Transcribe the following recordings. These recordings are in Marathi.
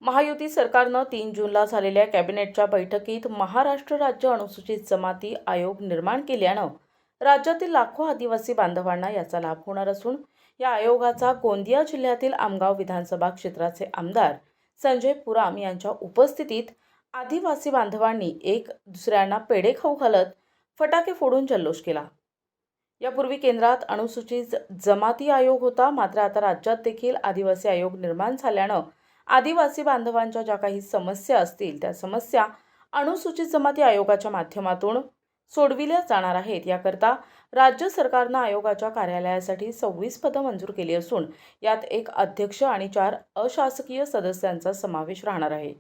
महायुती सरकारनं 3 जूनला झालेल्या कॅबिनेटच्या बैठकीत महाराष्ट्र राज्य अनुसूचित जमाती आयोग निर्माण केल्यानं राज्यातील लाखो आदिवासी बांधवांना याचा लाभ होणार असून या आयोगाचा गोंदिया जिल्ह्यातील आमगाव विधानसभा क्षेत्राचे आमदार संजय पुराम यांच्या उपस्थितीत आदिवासी बांधवांनी एक दुसऱ्यांना पेढे खाऊ घालत फटाके फोडून जल्लोष केला। यापूर्वी केंद्रात अनुसूचित जमाती आयोग होता, मात्र आता राज्यात देखील आदिवासी आयोग निर्माण झाल्यानं आदिवासी बांधवांच्या ज्या काही समस्या असतील त्या समस्या अनुसूचित जमाती आयोगाच्या माध्यमातून सोडविल्या जाणार आहेत। याकरता राज्य सरकारनं आयोगाच्या कार्यालयासाठी 26 पदं मंजूर केली असून यात एक अध्यक्ष आणि 4 अशासकीय सदस्यांचा समावेश राहणार आहे।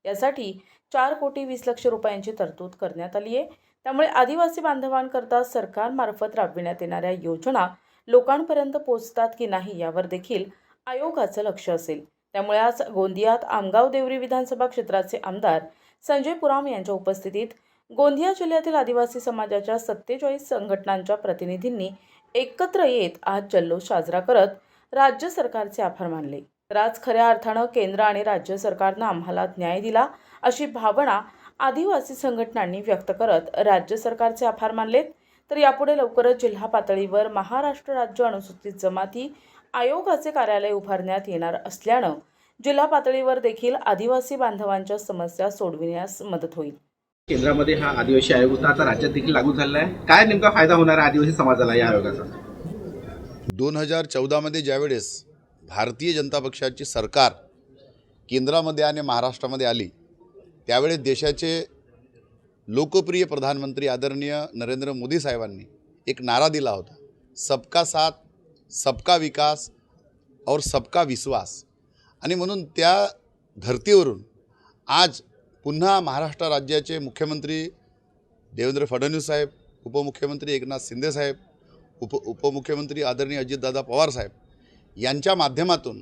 यासाठी 4 कोटी 20 लक्ष रुपयांची तरतूद करण्यात आली आहे। त्यामुळे आदिवासी बांधवांकरता सरकारमार्फत राबविण्यात येणाऱ्या योजना लोकांपर्यंत पोहोचतात की नाही यावर देखील आयोगाचं लक्ष असेल। त्यामुळे आज गोंदियात आमगाव देवरी विधानसभा क्षेत्राचे आमदार संजय पुराम यांच्या उपस्थितीत गोंदिया जिल्ह्यातील आदिवासी समाजाच्या 47 संघटनांच्या प्रतिनिधींनी एकत्र येत आज जल्लोष साजरा करत राज्य सरकारचे आभार मानले। तर आज खऱ्या अर्थानं केंद्र आणि राज्य सरकारनं आम्हाला न्याय दिला अशी भावना आदिवासी संघटनांनी व्यक्त करत राज्य सरकारचे आभार मानलेत। तर यापुढे लवकरच जिल्हा पातळीवर महाराष्ट्र राज्य अनुसूचित जमाती आयोगाचे कार्यालय उभारण्यात येणार असल्यानं जिल्हा पातळीवर देखील आदिवासी बांधवांच्या समस्या सोडविण्यास मदत होईल। केंद्रामध्ये हा आदिवासी आयोग होता, आता राज्यात देखील लागू झालेला आहे। काय नेमका फायदा होणार आहे आदिवासी समाजाला या आयोगाचा? 2014 मध्ये ज्यावेळेस भारतीय जनता पक्षाची सरकार केंद्रामध्ये आणि महाराष्ट्रामध्ये आली त्यावेळेस देशाचे लोकप्रिय प्रधानमंत्री आदरणीय नरेंद्र मोदी साहेबांनी एक नारा दिला होता, सबका साथ, सबका विकास और सबका विश्वास। आणि म्हणून त्या धर्तीवरून आज पुन्हा महाराष्ट्र राज्याचे मुख्यमंत्री देवेंद्र फडणवीस साहेब, उपमुख्यमंत्री एकनाथ शिंदे साहेब, उपमुख्यमंत्री आदरणीय अजितदादा पवार साहेब यांच्या माध्यमातून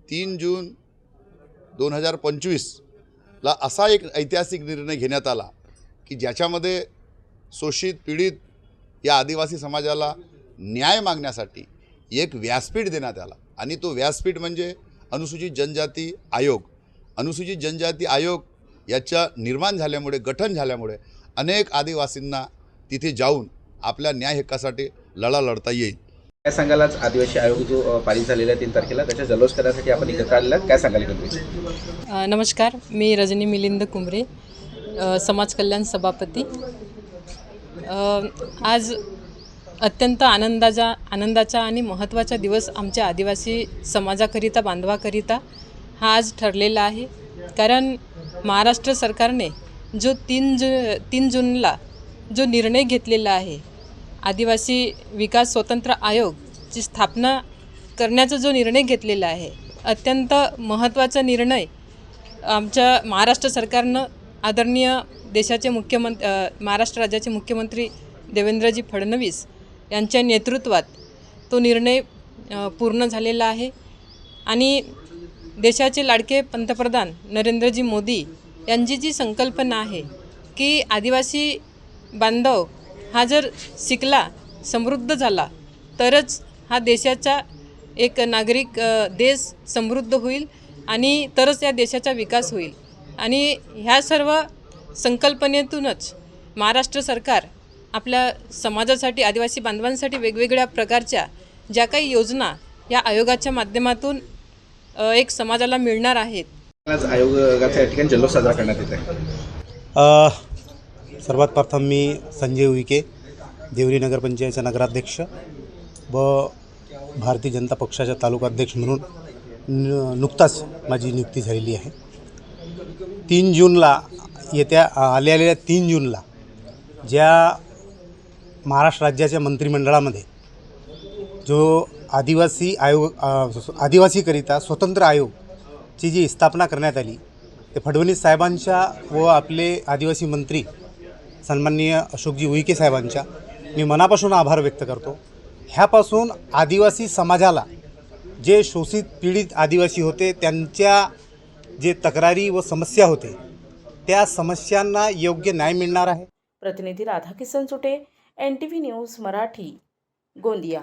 3 जून 2025ला असा एक ऐतिहासिक निर्णय घेण्यात आला की ज्याच्यामध्ये शोषित पीडित या आदिवासी समाजाला न्याय मागण्यासाठी एक व्यासपीठ देण्यात आला आणि तो व्यासपीठ म्हणजे अनुसूचित जनजाती आयोग। अनुसूचित जनजाती आयोग याच्या निर्माण झाल्यामुळे, गठन झाल्यामुळे अनेक आदिवासींना तिथे जाऊन आपल्या न्याय हक्कासाठी लढा लढता येईल। काय सांगाल, आज आदिवासी आयोग जो पारित झालेला आहे 3 तारखेला त्याच्या जल्लोष करण्यासाठी आपण एकत्र आलेला, काय सांगाल तुम्ही? नमस्कार, मी रजनी मिलिंद कुमरे, समाज कल्याण सभापती। आज अत्यंत आनंदाचा आणि महत्त्वाचा दिवस आमच्या आदिवासी समाजाकरिता, बांधवाकरिता हा आज ठरलेला आहे। कारण महाराष्ट्र सरकारने जो 3 जूनला जो निर्णय घेतलेला आहे, आदिवासी विकास स्वतंत्र आयोगची स्थापना करण्याचा जो निर्णय घेतलेला आहे, अत्यंत महत्त्वाचा निर्णय आमच्या महाराष्ट्र सरकारनं आदरणीय देशाचे महाराष्ट्र राज्याचे मुख्यमंत्री देवेंद्रजी फडणवीस यांच्या नेतृत्वात तो निर्णय पूर्ण झालेला आहे। आणि देशाचे लाडके पंतप्रधान नरेंद्रजी मोदी यांची जी संकल्पना आहे की आदिवासी बांधव हा जर शिकला, समृद्ध झाला तरच हा देशाचा एक नागरिक देश समृद्ध होईल आणि तरच या देशाचा विकास होईल। आणि ह्या सर्व संकल्पनेतूनच महाराष्ट्र सरकार आपल्या समाजासाठी, आदिवासी बांधवांसाठी वेगवेगळ्या प्रकारच्या ज्या काही योजना या आयोगाच्या माध्यमातून एक समाजाला मिळणार आहेत। आज आयोगाच्या या ठिकाणी जल्लोष साजरा करण्यात येत आहे। सर्वात प्रथम मी संजय उईके, देवरी नगरपंचायतचा नगराध्यक्ष व भारतीय जनता पक्षाचा तालुकाध्यक्ष म्हणून नुकताच माझी नियुक्ती झालेली आहे। 3 जूनला आलेल्या 3 जूनला ज्या महाराष्ट्र राज्याच्या मंत्रिमंडळामध्ये जो आदिवासीकरिता स्वतंत्र आयोगची जी स्थापना करण्यात आली, ते फडणवीस साहेबांच्या व आपले आदिवासी मंत्री सन्माननीय अशोकजी उईके साहेबांच्या मी मनापासून आभार व्यक्त करतो। ह्यापासून आदिवासी समाजाला, जे शोषित पीडित आदिवासी होते त्यांच्या जे तक्रारी व समस्या होते त्या समस्यांना योग्य न्याय मिळणार आहे। प्रतिनिधी राधाकिसन सुटे, NTV न्यूज मराठी, गोंदिया।